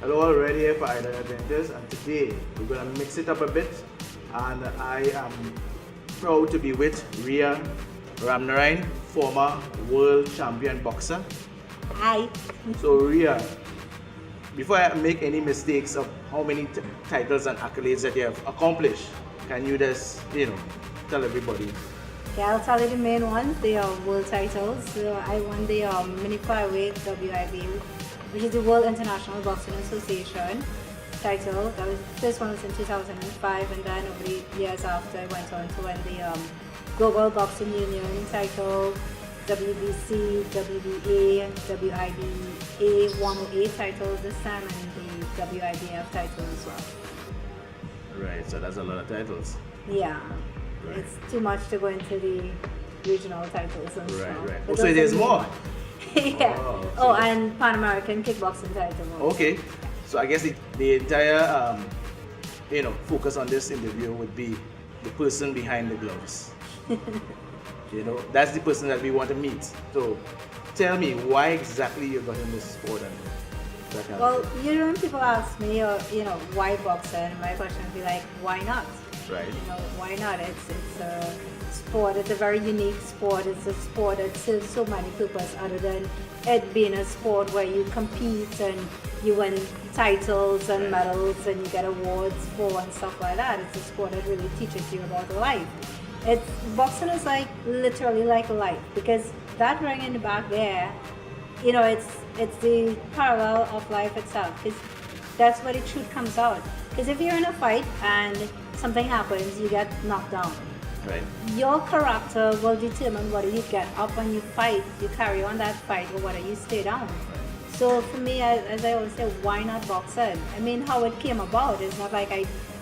Hello, already here for Island Adventures, and today we're going to mix it up a bit. And I am proud to be with Ria Ramnarine, former world champion boxer. Hi. So Ria, before I make any mistakes of how many titles and accolades that you have accomplished, can you just, tell everybody? Yeah, I'll tell you the main ones. They are world titles. So I won the mini flyweight WIB, which is the World International Boxing Association title. That was the first one was in 2005, and then over the years after, I went on to win the Global Boxing Union title, WBC, WBA, WIBA 108 titles this time, and the WIBF title as well. Right, so that's a lot of titles. Yeah, Right. it's too much to go into the regional titles and stuff. Right. But So those there's are the more? ones. Yeah. Oh, And Pan American kickboxing title. Okay, so I guess the entire focus on this interview would be the person behind the gloves. That's the person that we want to meet. So tell me why exactly you got in this sport and that kind of Well, thing. when people ask me, why boxing, my question would be like, why not? Right. Why not? It's a sport. It's a very unique sport. It's a sport that serves so many purposes other than it being a sport where you compete and you win titles and medals and you get awards for and stuff like that. It's a sport that really teaches you about life. Boxing is literally like life, because that ring in the back there, it's the parallel of life itself, because that's where the truth comes out. Because if you're in a fight and something happens, you get knocked down. Right. Your character will determine whether you get up and you fight, you carry on that fight, or whether you stay down. So for me, as I always say, why not boxing? I mean, how it came about is not like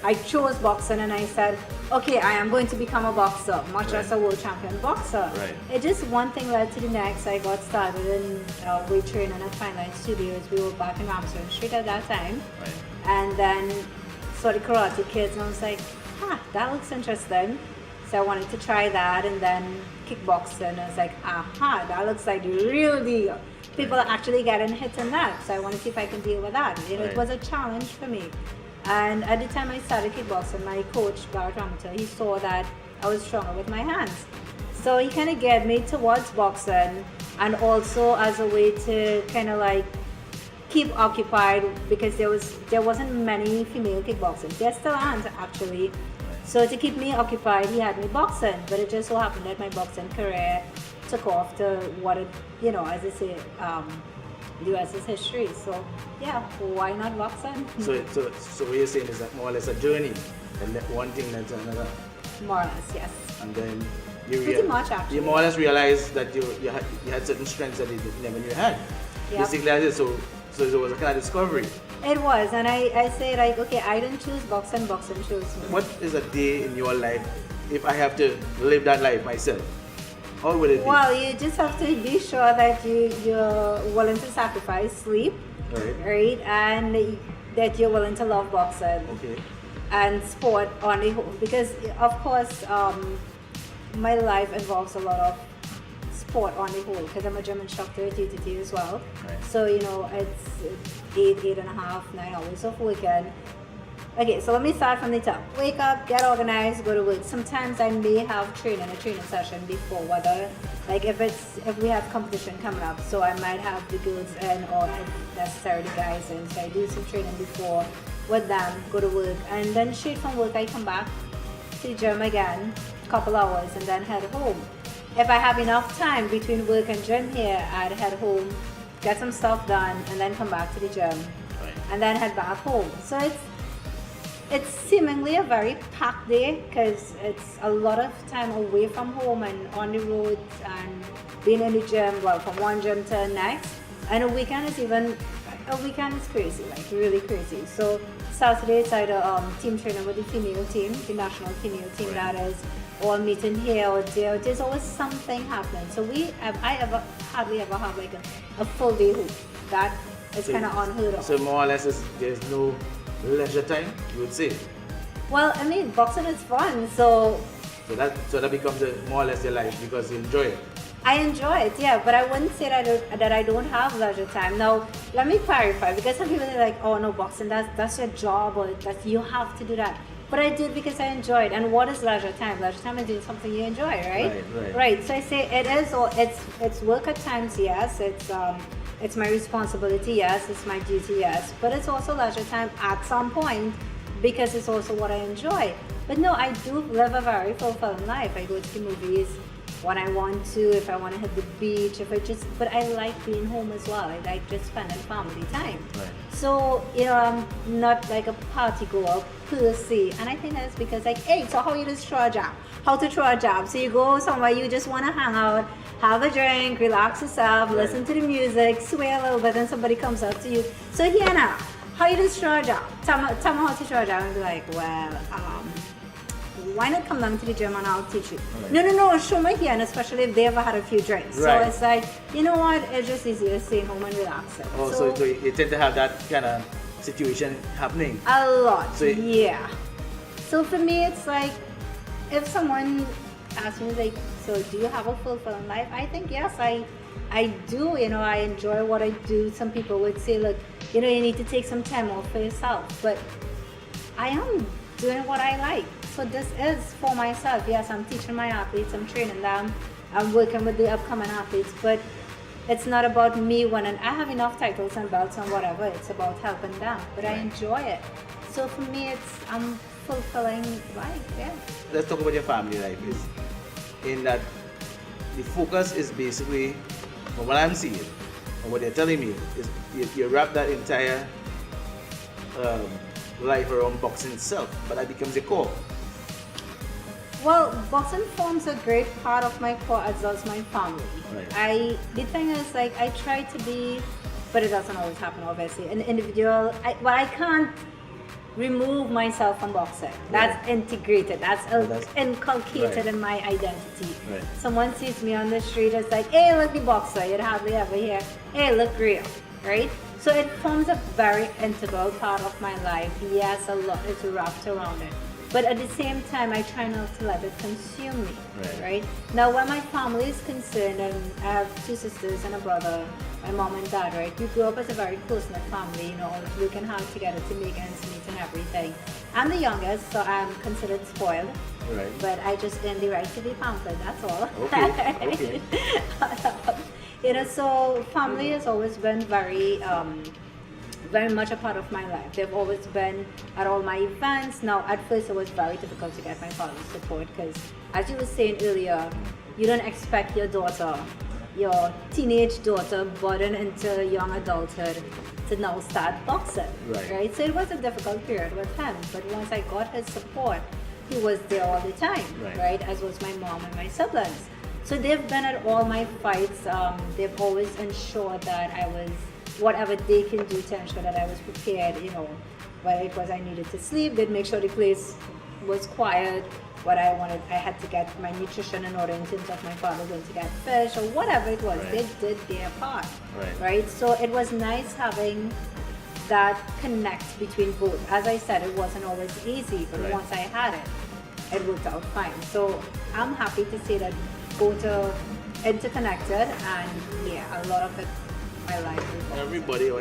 I chose boxing and I said, okay, I am going to become a boxer, much Right. as a world champion boxer. Right. It just one thing led to the next. I got started in weight training at Fine Line Studios. We were back in Ramsden Street at that time. Right. And then saw the Karate Kids and I was like, that looks interesting. So I wanted to try that, and then kickboxing. I was like, that looks like the real deal. People are actually getting hit in that. So I want to see if I can deal with that. It Right. was a challenge for me. And at the time I started kickboxing, my coach, he saw that I was stronger with my hands. So he kind of geared me towards boxing, and also as a way to kind of keep occupied, because there wasn't many female kickboxers. There still aren't, actually. So to keep me occupied, he had me boxing. But it just so happened that my boxing career took off to what it, as I say, the rest is history. So yeah, why not boxing? So what you're saying is that more or less a journey, and one thing led to another, More or less, yes. and then you Pretty much, actually. you more or less realized that you had certain strengths that you never knew you had. Yep. Basically, that's it. So it was a kind of discovery. It was, and I say okay, I didn't choose boxing chose me. What is a day in your life if I have to live that life myself? How would it be? Well, you just have to be sure that you're willing to sacrifice sleep, right? And that you're willing to love boxing. Okay. And sport on the whole, because of course my life involves a lot of sport on the whole, because I'm a gym instructor at UTT as well. Right. So it's 8.5, 9 hours of weekend. Okay, so let me start from the top. Wake up, get organized, go to work. Sometimes I may have a training session before, whether if we have competition coming up, so I might have the girls in, or if necessary the guys in. So I do some training before with them, go to work, and then straight from work I come back to the gym again, couple hours, and then head home. If I have enough time between work and gym here, I'd head home, get some stuff done, and then come back to the gym, and then head back home. So it's seemingly a very packed day, because it's a lot of time away from home and on the road and being in the gym, well, from one gym to the next. And a weekend is crazy, really crazy. So Saturday it's either team training with the female team, the national female team, that is, or meeting here or there. There's always something happening. So I hardly ever have a full day hoop. That is kind of unheard of. So more or less, there's no leisure time, you would say. Well, I mean, boxing is fun, so So that becomes more or less your life because you enjoy it. I enjoy it, yeah, but I wouldn't say that I don't have leisure time. Now, let me clarify, because some people are like, oh no, boxing, that's your job, or that you have to do that. But I do it because I enjoy it. And what is leisure time? Leisure time is doing something you enjoy, right? Right. So I say it is, or it's work at times, yes. It's my responsibility, yes. It's my duty, yes. But it's also leisure time at some point, because it's also what I enjoy. But no, I do live a very fulfilling life. I go to the movies when I want to, if I want to hit the beach, but I like being home as well. I like just spending family time. Right. So, I'm not like a party goer per se. And I think that's because like, hey, so how you just throw a job? How to throw a job? So you go somewhere, you just want to hang out, have a drink, relax yourself, listen to the music, sway a little bit, and somebody comes up to you. So here now, how you just throw a job? Tell me how to throw a job. And be like, well, why not come down to the gym and I'll teach you? Right. No, show me here, and especially if they ever had a few drinks. Right. So it's like, you know what, it's just easier to stay home and relax it. Oh, so you tend to have that kind of situation happening? A lot, yeah. So for me, it's like, if someone asks me, like, so do you have a fulfilling life? I think yes, I do, I enjoy what I do. Some people would say, look, you need to take some time off for yourself, but I am doing what I like. So this is for myself. Yes, I'm teaching my athletes, I'm training them, I'm working with the upcoming athletes, but it's not about me winning. I have enough titles and belts and whatever. It's about helping them, but I enjoy it. So for me, I'm fulfilling life, yeah. Let's talk about your family life. In that the focus is basically, from what I'm seeing, and what they're telling me, is you wrap that entire life around boxing itself, but that becomes a core. Well, boxing forms a great part of my core, as does my family. Right. The thing is, like, I try to be, but it doesn't always happen, obviously, an individual. I can't remove myself from boxing. That's integrated. That's inculcated in my identity. Right. Someone sees me on the street, it's like, hey, look, the boxer. You'd hardly ever hear, hey, look, Ria, right? So it forms a very integral part of my life. Yes, a lot is wrapped around it. But at the same time, I try not to let it consume me, right? Now, when my family is concerned, and I have 2 sisters and a brother, my mom and dad, right? We grew up as a very close-knit family, working hard together to make ends meet and everything. I'm the youngest, so I'm considered spoiled. Right. But I just earned the right to be pampered, that's all. Okay. So family has always been very much a part of my life. They've always been at all my events. Now, at first it was very difficult to get my father's support because, as you were saying earlier, you don't expect your teenage daughter born into young adulthood to now start boxing, right? So it was a difficult period with him, but once I got his support, he was there all the time, right? As was my mom and my siblings. So they've been at all my fights. They've always ensured that I was, whatever they can do to ensure that I was prepared, whether it was I needed to sleep, they'd make sure the place was quiet, what I wanted, I had to get my nutrition in order in terms of my father going to get fish or whatever it was, they did their part, right? So it was nice having that connect between both. As I said, it wasn't always easy, but once I had it, it worked out fine. So I'm happy to say that both are interconnected, and a lot of it, my life.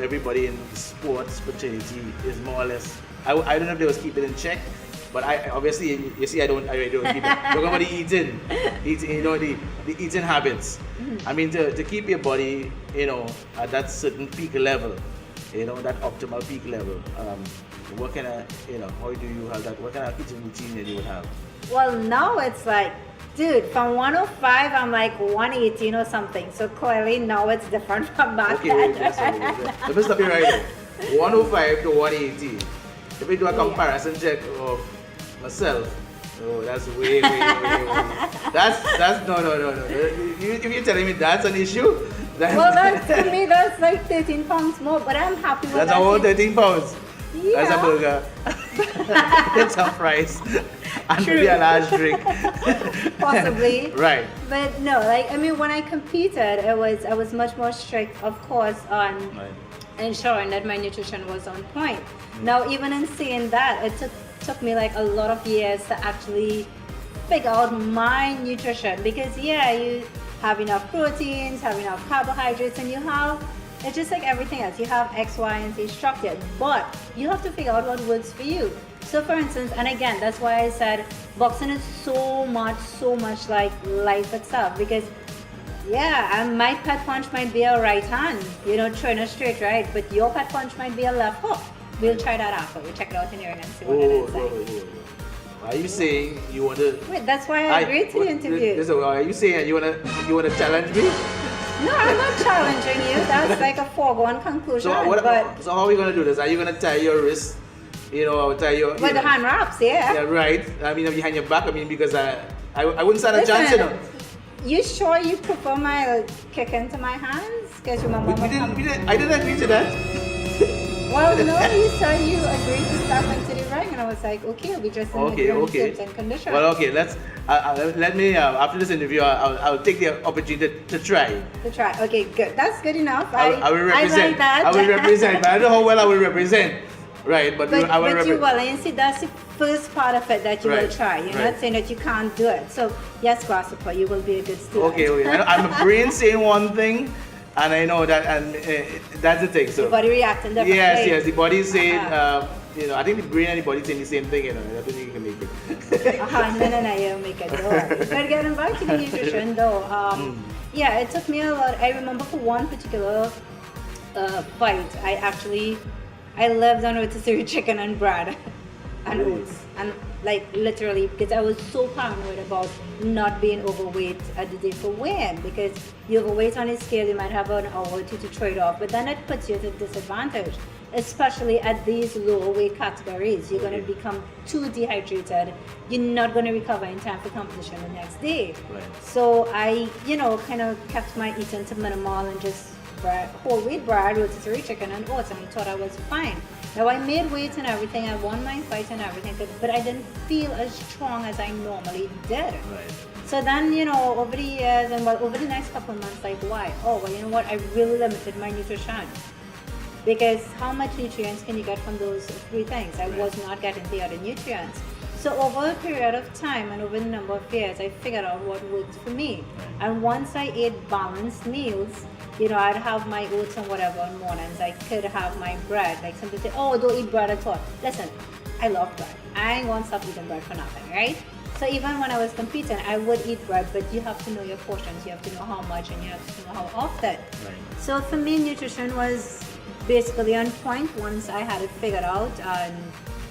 Everybody in sports fraternity is more or less. I don't know if they was keep it in check, but I obviously you see I don't keep it. Talking about the eating, the eating habits. Mm-hmm. I mean to keep your body at that certain peak level, that optimal peak level. What kind of how do you have that? What kind of eating routine that you would have? Well, now it's like, dude, from 105, I'm like 118 or something. So clearly now it's different from back then. Let me stop you right there. 105 to 118. If we do a comparison check of myself, that's way. That's no. If you're telling me that's an issue, then to me that's like 13 pounds more. But I'm happy with that. That's about 13 pounds. Yeah. That's a burger. It's a fries. And maybe a large drink. Possibly. Right. But no, when I competed, I was much more strict, of course, on ensuring that my nutrition was on point. Now, even in saying that, it took me like a lot of years to actually figure out my nutrition, because you have enough proteins, have enough carbohydrates, and you have, it's just like everything else. You have X, Y, and Z structured, but you have to figure out what works for you. So for instance, and again, that's why I said boxing is so much like life itself, because yeah, and my pet punch might be a right hand, trainer straight right, but your pet punch might be a left hook. We'll try that after. We'll check it out in here and see what it is like. Are you saying you want to? Wait, that's why I agreed to the interview. Are you saying you want to challenge me? No, I'm not challenging you. That's like a foregone conclusion. So how are we gonna do this? Are you gonna tie your wrist? Tie your. With the hand wraps, yeah. Yeah, right. I mean, behind your back. I mean, because I wouldn't stand a chance, You sure you prefer my kick into my hands? Because your mom. I didn't agree to that. Well, no, you said you agreed to step into the ring, and I was like, okay, we just in the terms and conditions. Well, okay, let me after this interview, I'll take the opportunity to try. Okay, good. That's good enough. I will represent. I like that. I will represent, but I don't know how well I will represent. Right, but I will represent. You will, and see, that's the first part of it that you will try. You're not saying that you can't do it. So yes, Grasshopper, you will be a good student. Okay. I'm a brain saying one thing. And I know that, and that's the thing. So the body reacting differently. Yes. The body is saying, I think the brain and the body saying the same thing. I don't think you can make it. No, you don't make it. Don't worry. But getting back to the nutrition, though, yeah, it took me a lot. I remember for one particular fight, I lived on rotisserie chicken and bread and oats, and like literally, because I was so paranoid about not being overweight at the day for weighing, because you overweight on a scale, you might have an hour or two to trade off, but then it puts you at a disadvantage, especially at these lower weight categories. You're going to become too dehydrated. You're not going to recover in time for competition the next day. Right. So I, kind of kept my eating to minimal and just whole wheat bread, rotisserie chicken, and oats, and I thought I was fine. Now I made weight and everything, I won my fight and everything, but I didn't feel as strong as I normally did. Right. So then, over the years and over the next couple of months, like why? Oh, well, you know what? I really limited my nutrition. Because how much nutrients can you get from those three things? I was not getting the other nutrients. So over a period of time and over the number of years, I figured out what worked for me. And once I ate balanced meals, I'd have my oats and whatever on mornings. I could have my bread. Like some people say, oh, don't eat bread at all. Listen, I love bread. I ain't gonna stop eating bread for nothing, right? So even when I was competing, I would eat bread, but you have to know your portions. You have to know how much and you have to know how often. Right. So for me, nutrition was basically on point once I had it figured out. And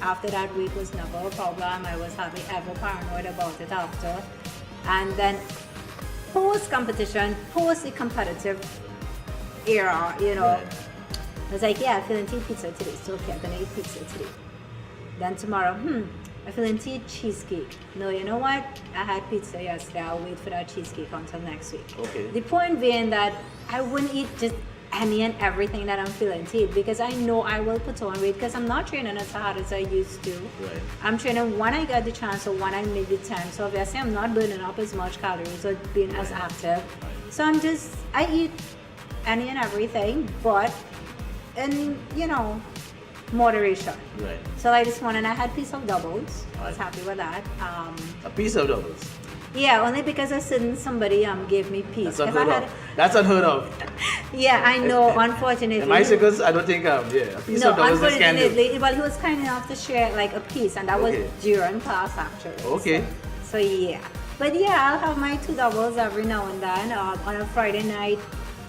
after that, weight was never a problem. I was hardly ever paranoid about it after. And then post-competition, post the competitive era, I was like, yeah, I feel to eat pizza today, so okay, I'm gonna eat pizza today. Then tomorrow, I feel to eat cheesecake. No, you know what? I had pizza yesterday, I'll wait for that cheesecake until next week. Okay. The point being that I wouldn't eat just any and everything that I'm feeling to eat, because I know I will put on weight, because I'm not training as hard as I used to. Right. I'm training when I get the chance or when I make the time. So obviously I'm not burning up as much calories or being as active. So I eat any and everything, but in, moderation. Right. So like this morning I had piece of doubles. I was happy with that. A piece of doubles? Yeah, only because somebody gave me peace. That's unheard of. Yeah, I know, unfortunately. In my circles, I don't think, a piece of doubles is unfortunately, well, he was kind enough to share like a piece, and that was during class actually. Okay. So yeah. But yeah, I'll have my 2 doubles every now and then. On a Friday night,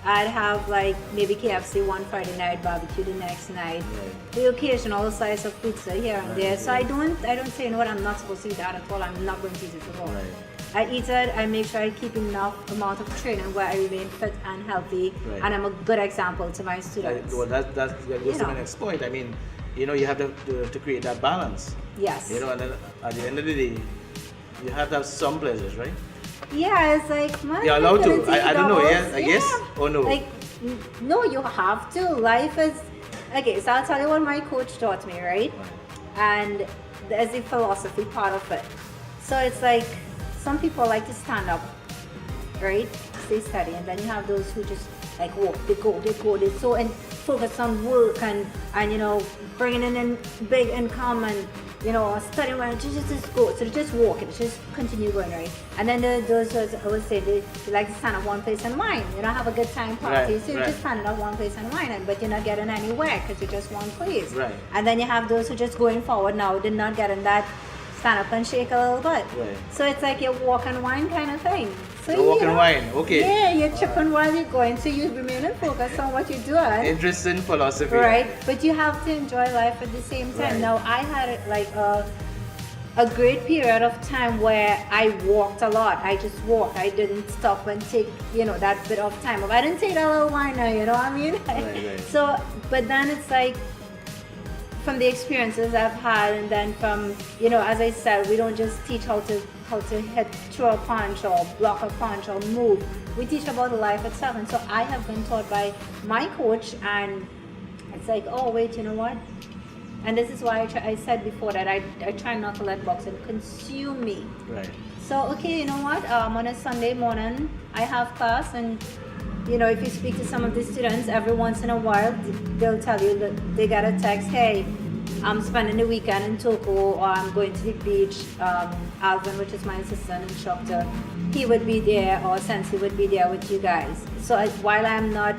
I'd have like maybe KFC one Friday night, barbecue the next night. Right. The occasional slice of pizza here and there. So I don't say, what, I'm not supposed to eat that at all. I'm not going to eat it at all. Right. I eat it, I make sure I keep enough amount of training where I remain fit and healthy, and I'm a good example to my students. Well, that goes to my next point. I mean, you have to create that balance. Yes. And then at the end of the day, you have to have some pleasures, right? Yeah, it's like, man, you're allowed to. I don't know, I guess, or no? Like, no, you have to. Life is, okay, so I'll tell you what my coach taught me, right? And there's the philosophy part of it. So it's like, some people like to stand up, right? Stay steady, and then you have those who just like walk, they go, they're so focused on work and bringing in big income and studying well, just go. So they just walk it, just continue going, right? And then those I would say they like to stand up one place and whine. Have a good time party. So you're just standing up one place and whining, but you're not getting anywhere because you're just one place. Right. And then you have those who just going forward now, they're not getting that stand up and shake a little bit. Right. So it's like your walk and whine kind of thing. So walk and whine, okay. Yeah, you're chipping while you're going, so you remain focused on what you're doing. Interesting philosophy. Right, but you have to enjoy life at the same time. Right. Now, I had like a great period of time where I walked a lot. I just walked. I didn't stop and take, that bit of time. I didn't take that little whine now, you know what I mean? Right. So, but then it's like, from the experiences I've had, and then from, as I said, we don't just teach how to hit, throw a punch or block a punch or move. We teach about life itself. And so I have been taught by my coach, and it's like, oh wait, you know what? And this is why I said before that I try not to let boxing consume me. Right. So okay, you know what? On a Sunday morning I have class, and if you speak to some of the students, every once in a while they'll tell you that they got a text, hey, I'm spending the weekend in Toko, or I'm going to the beach. Alvin, which is my assistant instructor, he would be there, or Sensei would be there with you guys. So while I'm not,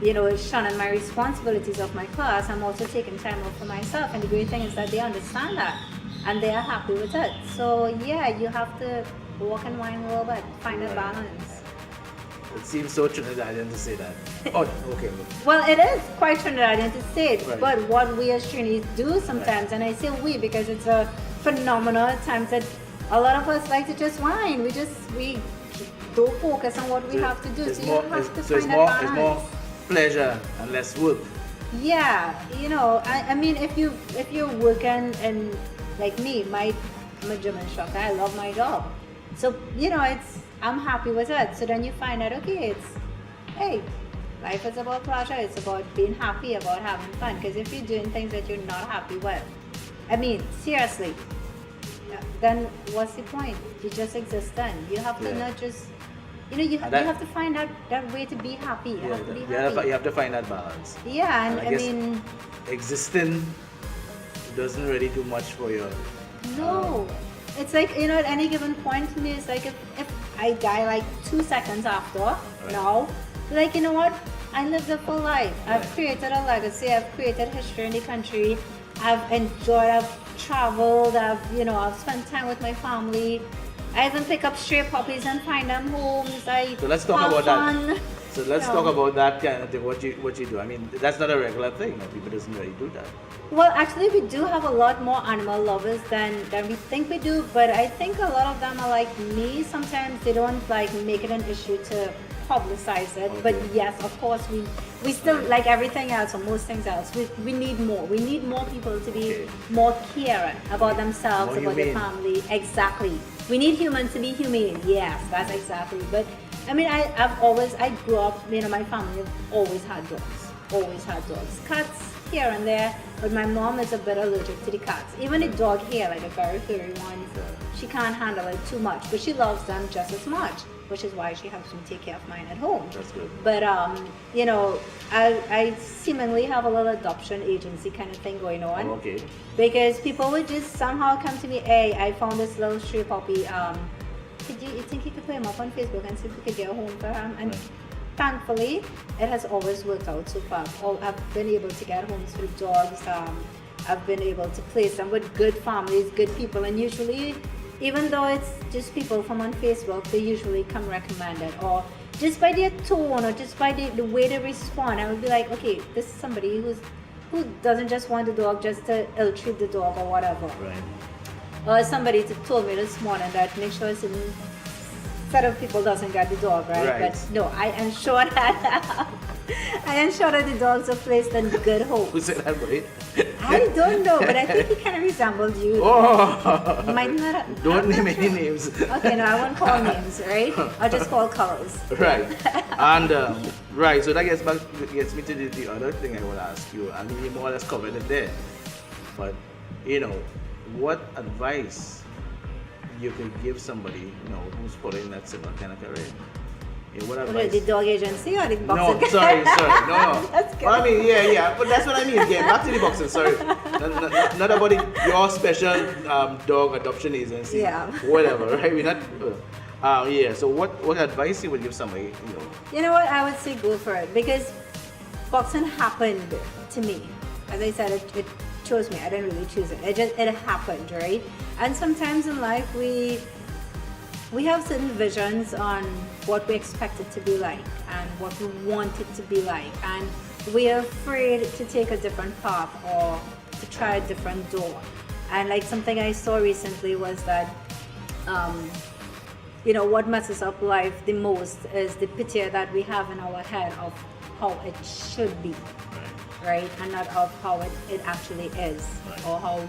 shunning my responsibilities of my class, I'm also taking time out for myself. And the great thing is that they understand that, and they are happy with it. So yeah, you have to walk and whine a little bit, find a balance. It seems so Trinidadian to say that. Oh, okay. Well, it is quite Trinidadian to say it, Right. but what we as Trinis do sometimes, and I say we because it's a phenomenal at times that a lot of us like to just whine. We don't focus on what we have to do. So you have to find that balance. It's more pleasure and less work. Yeah, I mean, if you're working, and like me, I'm a gym instructor. I love my job, so I'm happy with it. So then you find out, okay, hey, life is about pleasure. It's about being happy, about having fun. Because if you're doing things that you're not happy with, I mean, seriously, then what's the point? You just exist then. You have to not just, you have to find that way to be happy. You have to be happy. You have to find that balance. Yeah, and I mean, existing doesn't really do much for you. No. It's like, at any given point to me, it's like if I die like 2 seconds after, now, like, you know what? I lived a full life. I've created a legacy. I've created history in the country. I've enjoyed, I've traveled, I've spent time with my family. I even pick up stray puppies and find them homes. So let's talk about that. So let's talk about that kind of thing, what you do. I mean, that's not a regular thing. People doesn't really do that. Well, actually, we do have a lot more animal lovers than we think we do, but I think a lot of them are like me. Sometimes they don't like make it an issue to publicize it. Okay. But yes, of course, we still, like everything else or most things else, we need more. We need more people to be more caring about themselves, about their family. Exactly. We need humans to be humane. Yes, that's exactly. But I mean, I grew up, my family always had dogs. Cats here and there, but my mom is a bit allergic to the cats. Even the dog here, like a very furry one, she can't handle it too much, but she loves them just as much, which is why she helps me take care of mine at home. That's good. But I seemingly have a little adoption agency kind of thing going on. Oh, okay. Because people would just somehow come to me, hey, I found this little stray puppy. You think you could put him up on Facebook and see if we could get a home for him? And thankfully, it has always worked out so far. I've been able to get homes for the dogs. I've been able to place them with good families, good people, and usually, even though it's just people from on Facebook, they usually come recommended, or just by their tone, or just by the way they respond. I would be like, okay, this is somebody who doesn't just want the dog just to ill-treat the dog or whatever. Right. Or somebody told me this morning that make sure it's in set of people doesn't get the dog, right? But no, I ensure that the dogs are placed in good homes. Who said that, right? I don't know, but I think he kind of resembled you. Oh! Might not. Don't name any names. Okay, no, I won't call names, right? I'll just call colors. Right. And right, so that gets me to the other thing I want to ask you. I mean, you more or less covered it there. But what advice you could give somebody, who's following that similar kind of career? What What is advice? the dog agency or the No, boxing? sorry, no. That's good. Well, I mean, yeah, but that's what I mean. Yeah, back to the boxing. Sorry, not about your special dog adoption agency. Yeah. Whatever, right? We're not. Yeah. So, what advice you would give somebody? You know what? I would say go for it because boxing happened to me. As I said, it chose me. I didn't really choose it. It happened, right? And sometimes in life we have certain visions on what we expect it to be like and what we want it to be like, and we are afraid to take a different path or to try a different door. And like something I saw recently was that what messes up life the most is the picture that we have in our head of how it should be, right? And not of how it actually is, or how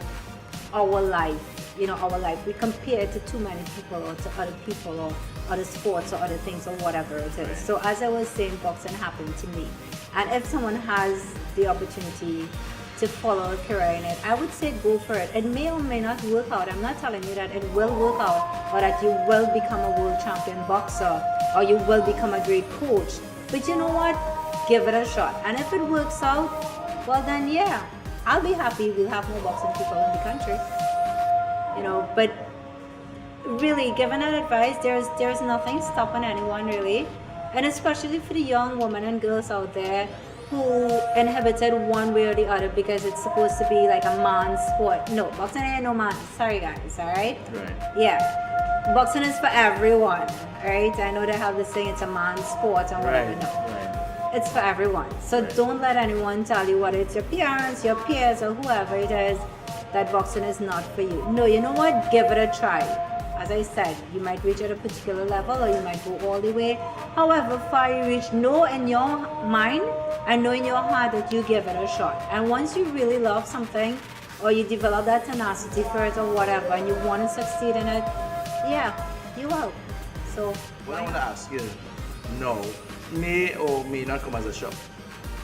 our life, we compare it to too many people or to other people or other sports or other things or whatever it is. So as I was saying, boxing happened to me. And if someone has the opportunity to follow a career in it, I would say go for it. It may or may not work out. I'm not telling you that it will work out or that you will become a world champion boxer or you will become a great coach. But you know what? Give it a shot. And if it works out, well then yeah, I'll be happy. We'll have more boxing people in the country. But really, given that advice, there's nothing stopping anyone really. And especially for the young women and girls out there who inhibited one way or the other because it's supposed to be like a man's sport. No, boxing ain't no man. Sorry guys, alright? Right. Yeah. Boxing is for everyone, right? I know they have this thing, it's a man's sport and whatever. Right. No. Right. It's for everyone. So don't let anyone tell you whether it's your parents, your peers, or whoever it is that boxing is not for you. No, you know what? Give it a try. As I said, you might reach at a particular level or you might go all the way. However far you reach, know in your mind and know in your heart that you give it a shot. And once you really love something or you develop that tenacity for it or whatever and you want to succeed in it, yeah, you will. So What I want to ask you, may or may not come as a shock,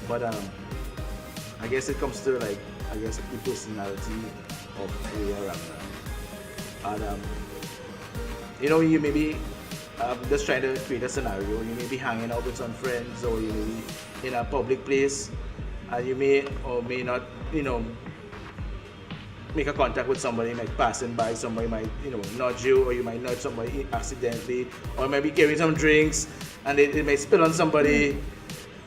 but I guess it comes to the personality of Ria Ramnarine. And you may be just trying to create a scenario. You may be hanging out with some friends, or you may be in a public place, and you may or may not, make a contact with somebody. Like passing by, somebody might, nudge you, or you might nudge somebody accidentally, or maybe carrying some drinks, and it may spill on somebody,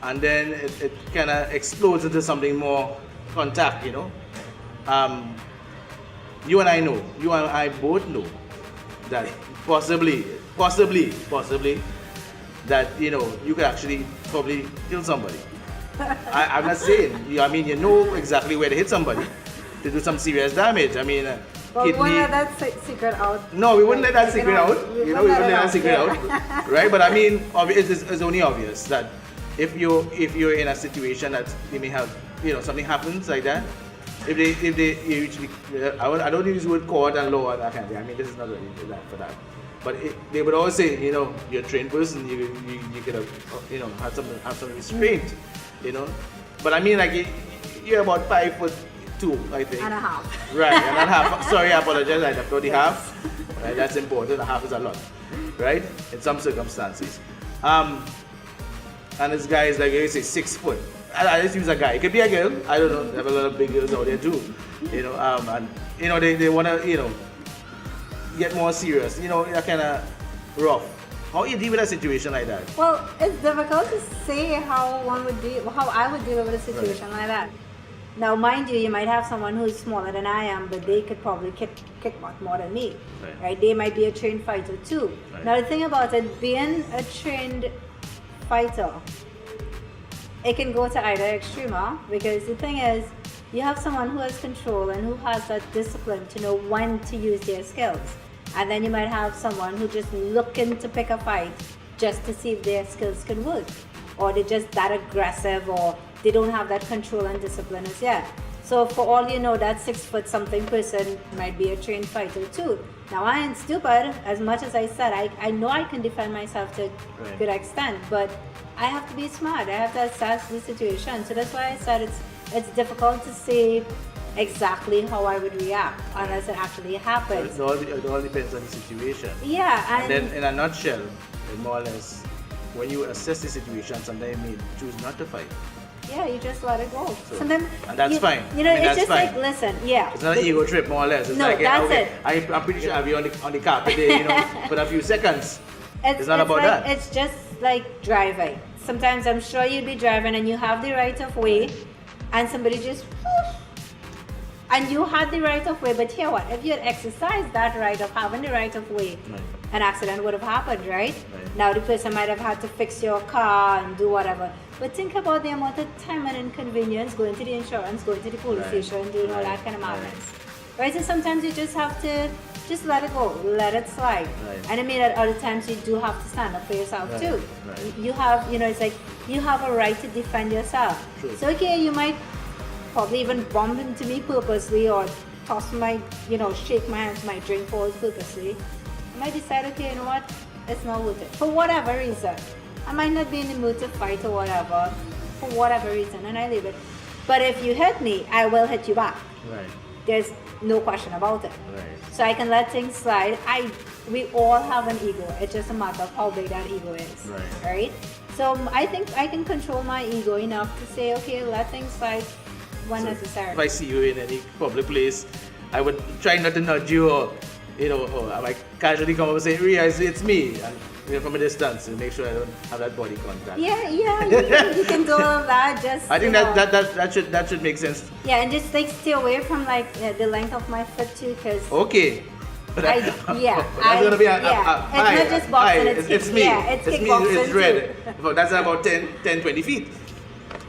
and then it kind of explodes into something more contact. You and I both know that possibly that you could actually probably kill somebody. I'm not saying you know exactly where to hit somebody to do some serious damage. but we won't let that secret out. No, we wouldn't let that secret out. We wouldn't let that secret out, right? But it's only obvious that if you're in a situation that they may have, something happens like that. If they usually, I don't use the word court and law and that kind of thing. This is not really that for that. But they would always say, you're a trained person, you could have, have some restraint, But you're about 5'2", I think. And a half. Right, and a half. Sorry, I apologize. I thought the half. Right, that's important. A half is a lot, right? In some circumstances. And this guy is like, you say 6 foot. I just use a guy. It could be a girl. I don't know. They have a lot of big girls out there too. They want to, get more serious. They're kind of rough. How do you deal with a situation like that? Well, it's difficult to say how I would deal with a situation like that. Now, mind you might have someone who's smaller than I am, but they could probably kick butt more than me. Right? They might be a trained fighter too. Right. Now, the thing about it, being a trained fighter, it can go to either extreme, because the thing is, you have someone who has control and who has that discipline to know when to use their skills. And then you might have someone who just looking to pick a fight just to see if their skills can work. Or they're just that aggressive, or they don't have that control and discipline as yet. So for all you know, that 6 foot something person might be a trained fighter too. Now I ain't stupid, as much as I said, I know I can defend myself to a good extent, but I have to be smart. I have to assess the situation. So that's why I said it's difficult to say exactly how I would react unless it actually happens. So it all depends on the situation. Yeah. And then in a nutshell, it more or less when you assess the situation, sometimes you may choose not to fight. Yeah, you just let it go. So, Sometimes, and that's fine. You know, I mean, it's that's just fine. like, listen, yeah. It's not an ego trip, more or less. It's No, like, that's okay, it. I'm pretty sure I'll be on the carpet there, you know, for a few seconds. It's not about like, that. It's just like driving. Sometimes I'm sure you'll be driving and you have the right of way, and somebody just, and you had the right of way, but here what? If you had exercised that right of having the right of way, Right. an accident would have happened, right? Right. Now the person might have had to fix your car and do whatever. But think about the amount of time and inconvenience going to the insurance, going to the police Right. station, doing all Right. that kind of Right. madness. Right? So sometimes you just have to just let it go, let it slide. Right. And I mean at other times you do have to stand up for yourself Right. too. Right. You have, you know, it's like you have a right to defend yourself. True. So okay, you might probably even bump into me purposely or toss my, you know, shake my hands, my drink falls purposely. I might decide, okay, you know what, it's not worth it. For whatever reason. I might not be in the mood to fight or whatever, for whatever reason, and I leave it. But if you hit me, I will hit you back. Right. There's no question about it. Right. So I can let things slide. We all have an ego. It's just a matter of how big that ego is. Right. Right? So I think I can control my ego enough to say, okay, let things slide when So necessary. if I see you in any public place, I would try not to nudge you or, you know, or I might casually come up and say, Ria, it's me. And, you know, from a distance to make sure I don't have that body contact. Yeah, you can do all of that. Just I think you know. that should make sense. Yeah, and just like stay away from like the length of my foot too, because Okay. But that's gonna be it's not just boxing. It's me. Yeah, it's me. kickboxing It's red. But that's about 10, 20 feet.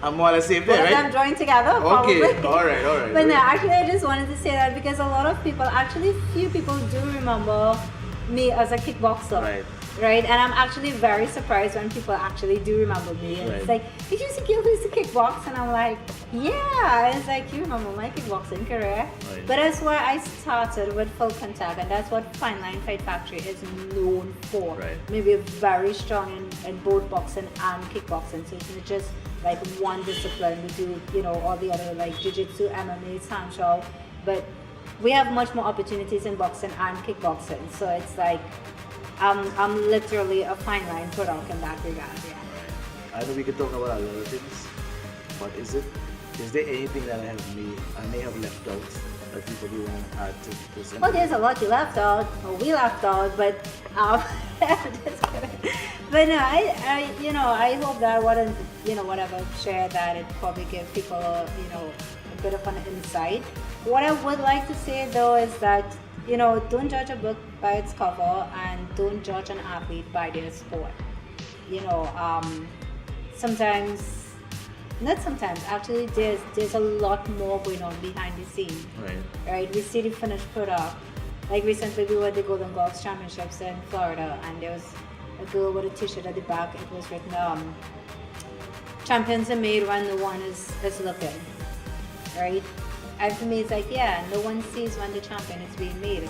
I'm more or less safe there, both of right? them joined together. Probably. Okay. All right. But no, actually, I just wanted to say that because a lot of people, actually, few people do remember me as a kickboxer. Right. Right, and I'm actually very surprised when people actually do remember me. And Right. it's like, did you see Gil who used to kickbox? And I'm like, yeah. It's like, you remember my kickboxing career. Right. But that's where I started with full contact, and that's what Fine Line Fight Factory is known for. Right. Maybe very strong in both boxing and kickboxing. So it's not just like one discipline. We do, you know, all the other like jiu-jitsu, MMA, samshao, but we have much more opportunities in boxing and kickboxing. So it's like, I'm literally a fine line product in that regard, yeah. I know we could talk about a lot of things, but is there anything that I may have left out that you probably want to add to this? Well, there's a lot you left out, or we left out, but just kidding. But no, I you know, I hope that whatever share that it probably give people a bit of an insight. What I would like to say though is that, you know, don't judge a book by its cover and don't judge an athlete by their sport. You know, actually there's a lot more going on behind the scene. Right? We see the finished product. Like recently we were at the Golden Golf Championships in Florida and there was a girl with a t-shirt at the back. It was written, champions are made when no one is looking. Right? And for me, it's like, yeah, no one sees when the champion is being made.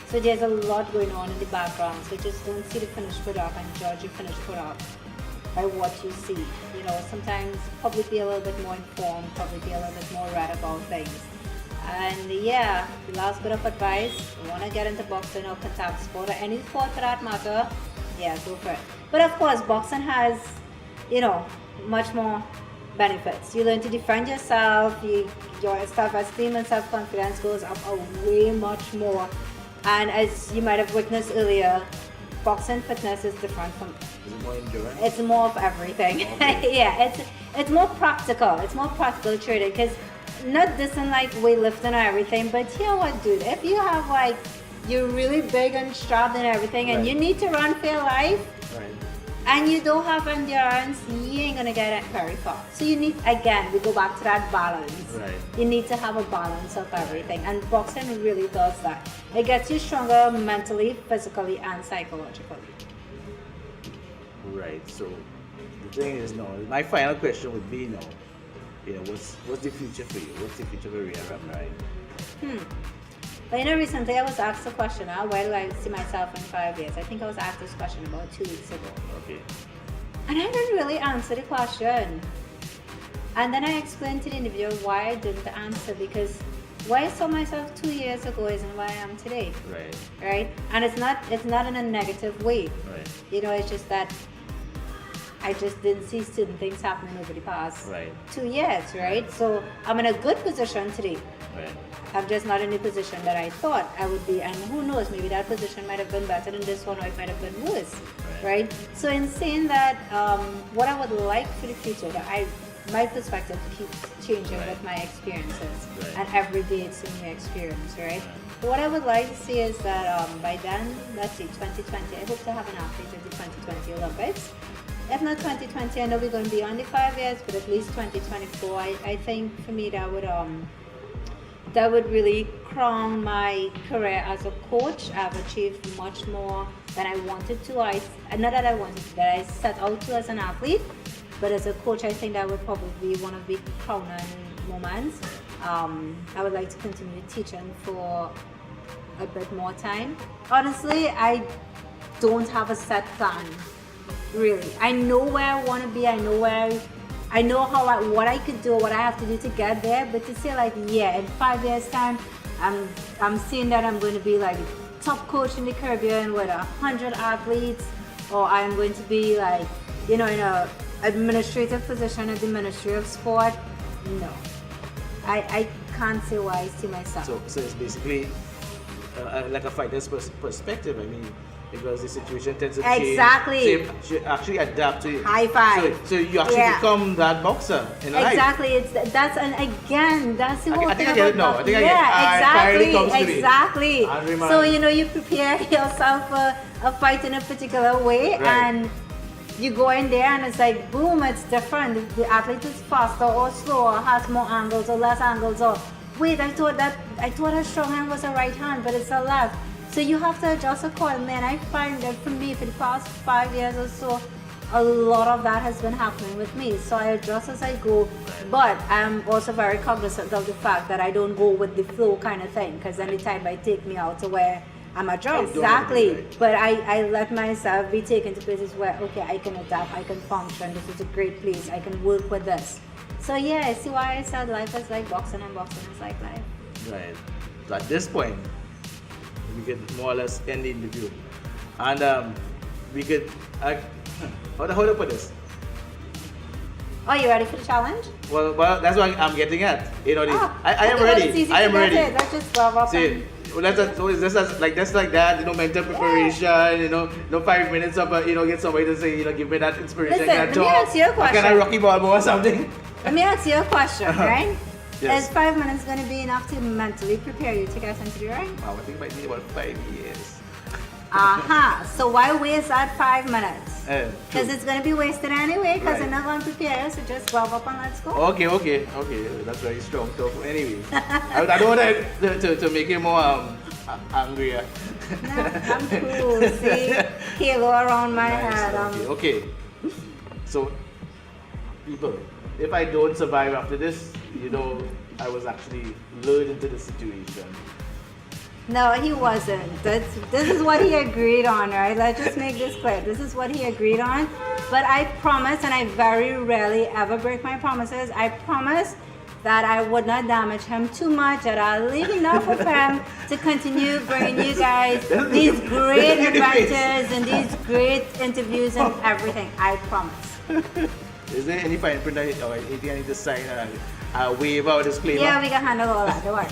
So there's a lot going on in the background. So just don't see the finished product and judge the finished product by what you see. You know, sometimes probably be a little bit more informed, probably be a little bit more read about things. And yeah, the last bit of advice, you want to get into boxing or contact sport or any sport for that matter, yeah, go for it. But of course, boxing has, you know, much more benefits. You learn to defend yourself, your self-esteem and self-confidence goes up way much more. And as you might have witnessed earlier, boxing fitness is different from. Is it more endurance? It's more of everything. Okay. Yeah, it's more practical. It's more practical training because not this in like weightlifting or everything, but you know what, dude? If you have like you're really big and strapped and everything, and Right. you need to run for your life. Right. And you don't have endurance, you ain't gonna get it very far. So you need, again, we go back to that balance. Right. You need to have a balance of everything. And boxing really does that. It gets you stronger mentally, physically, and psychologically. Right. So the thing is, no. My final question would be, no. You know, what's the future for you? What's the future for Ria Ramnarine? But you know, recently I was asked a question, where do I see myself in 5 years? I think I was asked this question about 2 weeks ago. Okay. And I didn't really answer the question. And then I explained to the interviewer why I didn't answer, because where I saw myself 2 years ago isn't where I am today. Right. Right? And it's not in a negative way. Right. You know, it's just that I just didn't see certain things happening over the past Right. 2 years, right? So I'm in a good position today. Right. I'm just not in the position that I thought I would be, and who knows, maybe that position might have been better than this one, or it might have been worse, right? So in saying that, what I would like for the future, that my perspective keeps changing with my experiences, and every day it's a new experience, right? But what I would like to see is that by then, let's see, 2020, I hope to have an athlete at the 2020 Olympics. If not 2020, I know we're going to be on the 5 years, but at least 2024. I think for me that would really crown my career as a coach. I've achieved much more than I wanted to. Not that I wanted to, that I set out to as an athlete, but as a coach, I think that would probably be one of the crowning moments. I would like to continue teaching for a bit more time. Honestly, I don't have a set plan, really. I know where I want to be. I know what I could do, what I have to do to get there. But to say like, yeah, in 5 years time, I'm seeing that I'm going to be like top coach in the Caribbean with 100 athletes, or I'm going to be like, in a administrative position at the Ministry of Sport. No, I can't say why I see myself. So it's basically like a fighter's perspective. I mean, because the situation tends to change. Exactly. So you actually adapt to it. High five. So you actually become that boxer in life. Exactly. That's the whole I thing think I get it now. about I think I get it. Exactly. Exactly. So you prepare yourself for a fight in a particular way, and you go in there and it's like boom, it's different. The athlete is faster or slower, has more angles or less angles, or wait, I thought a strong hand was a right hand, but it's a left. So you have to adjust accordingly, and I find that for me, for the past 5 years or so, a lot of that has been happening with me. So I adjust as I go, but I'm also very cognizant of the fact that I don't go with the flow kind of thing, because then the time might take me out to where I'm adjust. Exactly. But I let myself be taken to places where, okay, I can adapt, I can function, this is a great place, I can work with this. So yeah, see why I said life is like boxing and boxing is like life. Right. So at this point, we could more or less end the interview. And we could, how do I put this? Are you ready for the challenge? Well, that's what I'm getting at. I am okay, ready. I am ready. Let's just grab up. See, so it's just like that, mental preparation, 5 minutes of, get somebody to say, give me that inspiration. Listen, let me ask you a question. Can I Rocky Balboa or something? Let me ask you a question, right? Yes. Is 5 minutes going to be enough to mentally prepare you to get into the ring? I think it might be about 5 years. So why waste that 5 minutes? Because it's going to be wasted anyway, because you're not going to prepare, so just grab up and let's go. Okay. That's very strong talk. Anyway, I don't want to make you more angrier. No, I'm cool. See? Halo around my head. Okay. So, people, if I don't survive after this, I was actually lured into the situation. No, he wasn't. This is what he agreed on, right? Let's just make this clear. This is what he agreed on. But I promise, and I very rarely ever break my promises, I promise that I would not damage him too much, that I'll leave enough of him to continue bringing you guys these great adventures and these great interviews and everything. I promise. Is there any fine print or anything I need to sign a waiver or disclaimer? Yeah, we can handle all that. Don't worry.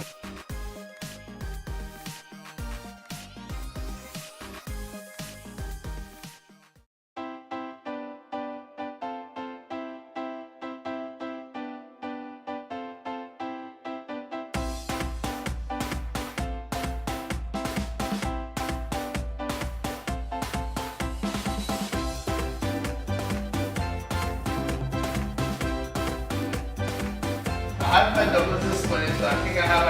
I'm a double this morning, so I think I have